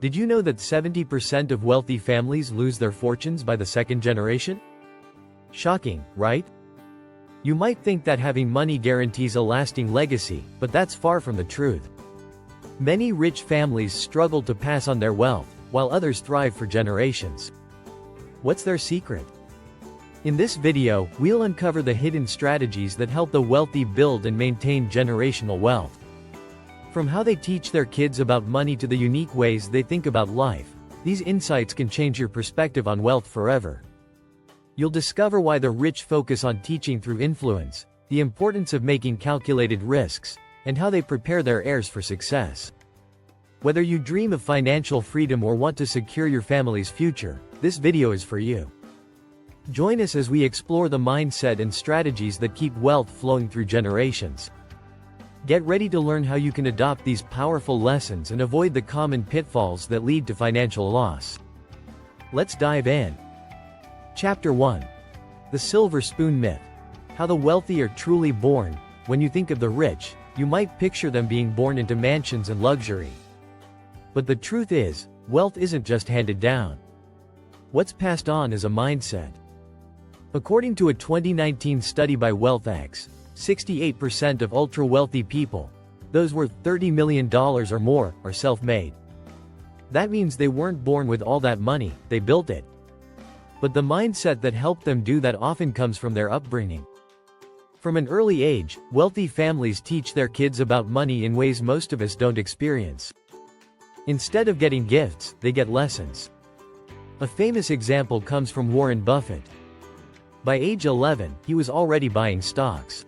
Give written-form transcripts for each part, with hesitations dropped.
Did you know that 70% of wealthy families lose their fortunes by the second generation? Shocking, right? You might think that having money guarantees a lasting legacy, but that's far from the truth. Many rich families struggle to pass on their wealth, while others thrive for generations. What's their secret? In this video, we'll uncover the hidden strategies that help the wealthy build and maintain generational wealth. From how they teach their kids about money to the unique ways they think about life, these insights can change your perspective on wealth forever. You'll discover why the rich focus on teaching through influence, the importance of making calculated risks, and how they prepare their heirs for success. Whether you dream of financial freedom or want to secure your family's future, this video is for you. Join us as we explore the mindset and strategies that keep wealth flowing through generations. Get ready to learn how you can adopt these powerful lessons and avoid the common pitfalls that lead to financial loss. Let's dive in. Chapter 1. The Silver Spoon Myth. How the wealthy are truly born. When you think of the rich, you might picture them being born into mansions and luxury. But the truth is, wealth isn't just handed down. What's passed on is a mindset. According to a 2019 study by WealthX, 68% of ultra-wealthy people, those worth $30 million or more, are self-made. That means they weren't born with all that money, they built it. But the mindset that helped them do that often comes from their upbringing. From an early age, wealthy families teach their kids about money in ways most of us don't experience. Instead of getting gifts, they get lessons. A famous example comes from Warren Buffett. By age 11, he was already buying stocks.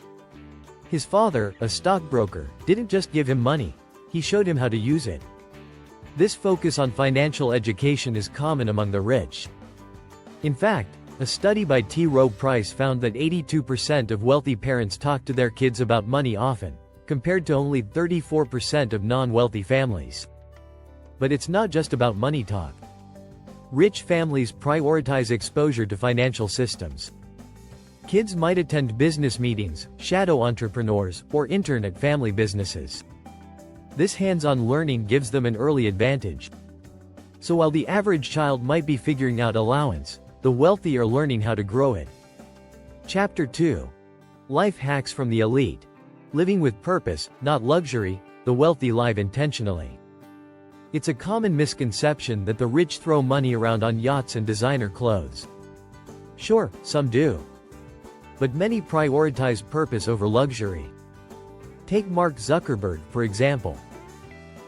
His father, a stockbroker, didn't just give him money, he showed him how to use it. This focus on financial education is common among the rich. In fact, a study by T. Rowe Price found that 82% of wealthy parents talk to their kids about money often, compared to only 34% of non-wealthy families. But it's not just about money talk. Rich families prioritize exposure to financial systems. Kids might attend business meetings, shadow entrepreneurs, or intern at family businesses. This hands-on learning gives them an early advantage. So while the average child might be figuring out allowance, the wealthy are learning how to grow it. Chapter 2. Life Hacks from the Elite. Living with purpose, not luxury, the wealthy live intentionally. It's a common misconception that the rich throw money around on yachts and designer clothes. Sure, some do. But many prioritize purpose over luxury. Take Mark Zuckerberg, for example.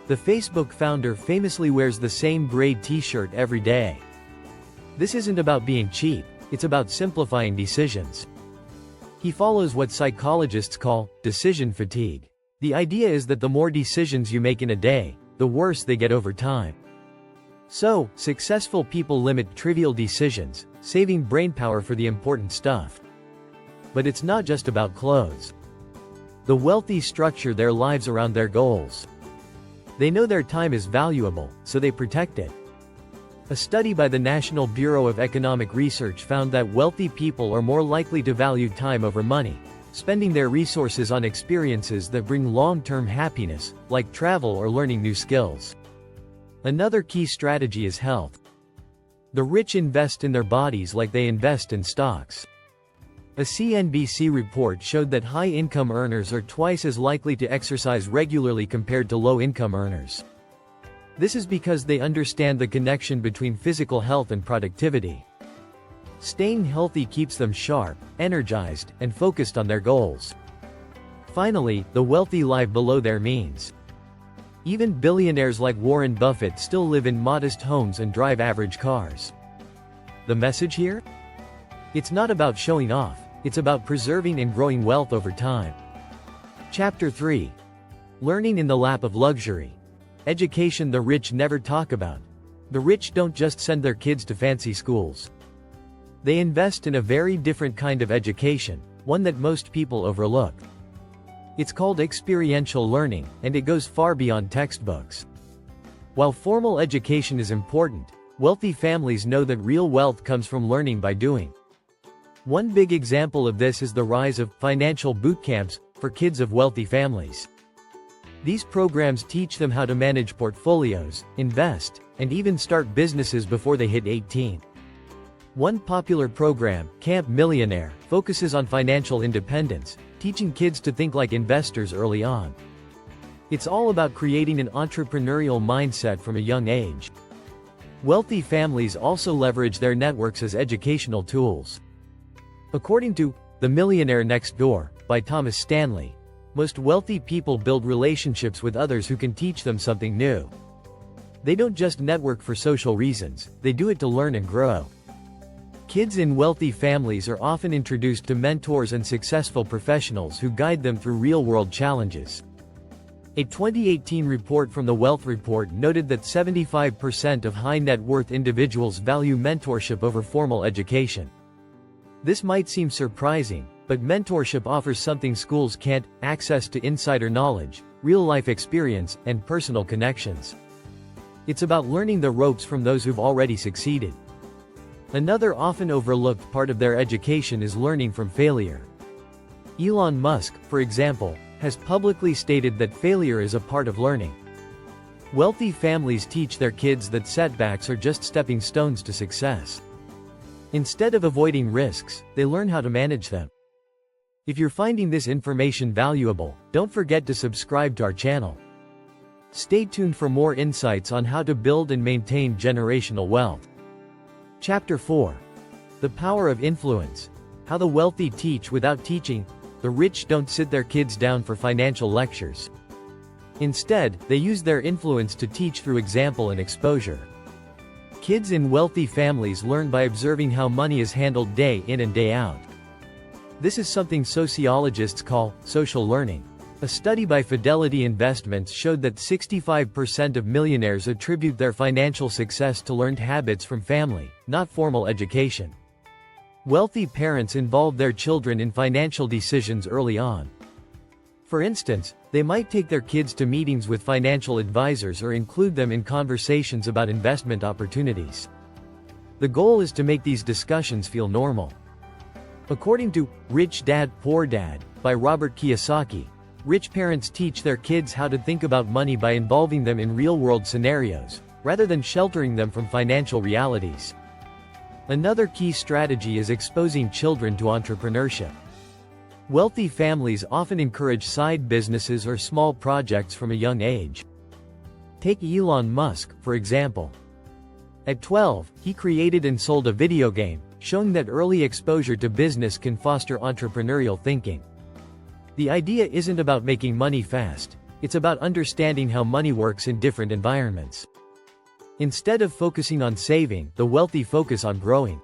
The Facebook founder famously wears the same gray t-shirt every day. This isn't about being cheap, it's about simplifying decisions. He follows what psychologists call decision fatigue. The idea is that the more decisions you make in a day, the worse they get over time. So, successful people limit trivial decisions, saving brainpower for the important stuff. But it's not just about clothes. The wealthy structure their lives around their goals. They know their time is valuable, so they protect it. A study by the National Bureau of Economic Research found that wealthy people are more likely to value time over money, spending their resources on experiences that bring long-term happiness, like travel or learning new skills. Another key strategy is health. The rich invest in their bodies like they invest in stocks. A CNBC report showed that high-income earners are twice as likely to exercise regularly compared to low-income earners. This is because they understand the connection between physical health and productivity. Staying healthy keeps them sharp, energized, and focused on their goals. Finally, the wealthy live below their means. Even billionaires like Warren Buffett still live in modest homes and drive average cars. The message here? It's not about showing off, it's about preserving and growing wealth over time. Chapter 3. Learning in the lap of luxury. Education the rich never talk about. The rich don't just send their kids to fancy schools. They invest in a very different kind of education, one that most people overlook. It's called experiential learning, and it goes far beyond textbooks. While formal education is important, wealthy families know that real wealth comes from learning by doing. One big example of this is the rise of financial boot camps for kids of wealthy families. These programs teach them how to manage portfolios, invest, and even start businesses before they hit 18. One popular program, Camp Millionaire, focuses on financial independence, teaching kids to think like investors early on. It's all about creating an entrepreneurial mindset from a young age. Wealthy families also leverage their networks as educational tools. According to The Millionaire Next Door, by Thomas Stanley, most wealthy people build relationships with others who can teach them something new. They don't just network for social reasons, they do it to learn and grow. Kids in wealthy families are often introduced to mentors and successful professionals who guide them through real-world challenges. A 2018 report from the Wealth Report noted that 75% of high-net-worth individuals value mentorship over formal education. This might seem surprising, but mentorship offers something schools can't: access to insider knowledge, real-life experience, and personal connections. It's about learning the ropes from those who've already succeeded. Another often overlooked part of their education is learning from failure. Elon Musk, for example, has publicly stated that failure is a part of learning. Wealthy families teach their kids that setbacks are just stepping stones to success. Instead of avoiding risks, they learn how to manage them. If you're finding this information valuable, don't forget to subscribe to our channel. Stay tuned for more insights on how to build and maintain generational wealth. Chapter 4. The Power of Influence. How the wealthy teach without teaching. The rich don't sit their kids down for financial lectures. Instead, they use their influence to teach through example and exposure. Kids in wealthy families learn by observing how money is handled day in and day out. This is something sociologists call social learning. A study by Fidelity Investments showed that 65% of millionaires attribute their financial success to learned habits from family, not formal education. Wealthy parents involve their children in financial decisions early on. For instance, they might take their kids to meetings with financial advisors or include them in conversations about investment opportunities. The goal is to make these discussions feel normal. According to Rich Dad, Poor Dad, by Robert Kiyosaki, rich parents teach their kids how to think about money by involving them in real-world scenarios, rather than sheltering them from financial realities. Another key strategy is exposing children to entrepreneurship. Wealthy families often encourage side businesses or small projects from a young age. Take Elon Musk, for example. At 12, he created and sold a video game, showing that early exposure to business can foster entrepreneurial thinking. The idea isn't about making money fast, it's about understanding how money works in different environments. Instead of focusing on saving, the wealthy focus on growing.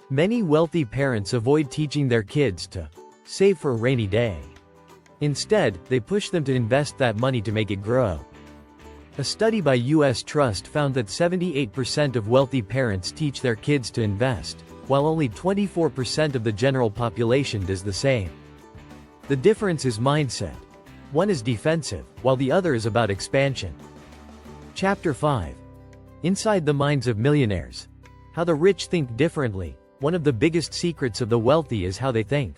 Many wealthy parents avoid teaching their kids to save for a rainy day. Instead, they push them to invest that money to make it grow. A study by U.S. Trust found that 78% of wealthy parents teach their kids to invest, while only 24% of the general population does the same. The difference is mindset. One is defensive, while the other is about expansion. Chapter 5. Inside the Minds of Millionaires. How the rich think differently. One of the biggest secrets of the wealthy is how they think.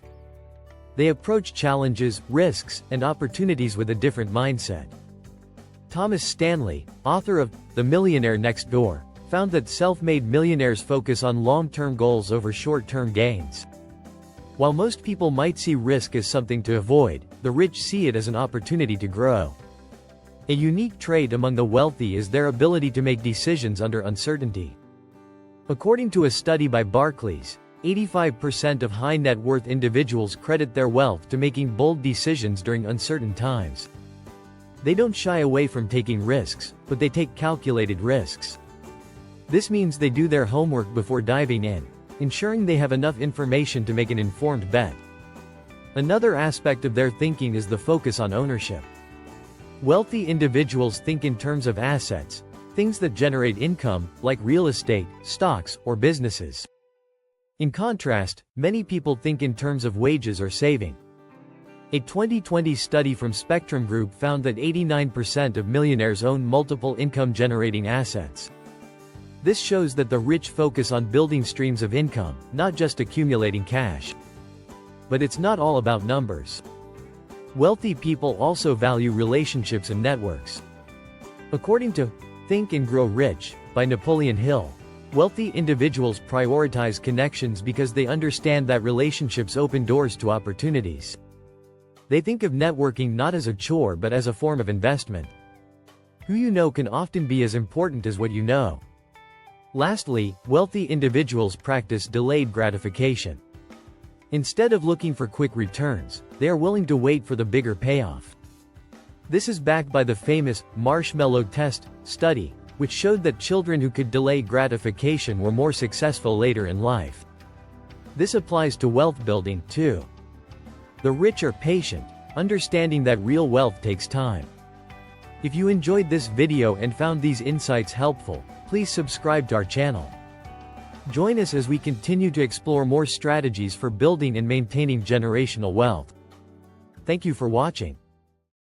They approach challenges, risks, and opportunities with a different mindset. Thomas Stanley, author of The Millionaire Next Door, found that self-made millionaires focus on long-term goals over short-term gains. While most people might see risk as something to avoid, the rich see it as an opportunity to grow. A unique trait among the wealthy is their ability to make decisions under uncertainty. According to a study by Barclays, 85% of high-net-worth individuals credit their wealth to making bold decisions during uncertain times. They don't shy away from taking risks, but they take calculated risks. This means they do their homework before diving in, ensuring they have enough information to make an informed bet. Another aspect of their thinking is the focus on ownership. Wealthy individuals think in terms of assets, things that generate income, like real estate, stocks, or businesses. In contrast, many people think in terms of wages or saving. A 2020 study from Spectrum Group found that 89% of millionaires own multiple income-generating assets. This shows that the rich focus on building streams of income, not just accumulating cash. But it's not all about numbers. Wealthy people also value relationships and networks. According to Think and Grow Rich by Napoleon Hill, wealthy individuals prioritize connections because they understand that relationships open doors to opportunities. They think of networking not as a chore but as a form of investment. Who you know can often be as important as what you know. Lastly, wealthy individuals practice delayed gratification. Instead of looking for quick returns, they are willing to wait for the bigger payoff. This is backed by the famous marshmallow test study, which showed that children who could delay gratification were more successful later in life. This applies to wealth building, too. The rich are patient, understanding that real wealth takes time. If you enjoyed this video and found these insights helpful, please subscribe to our channel. Join us as we continue to explore more strategies for building and maintaining generational wealth. Thank you for watching.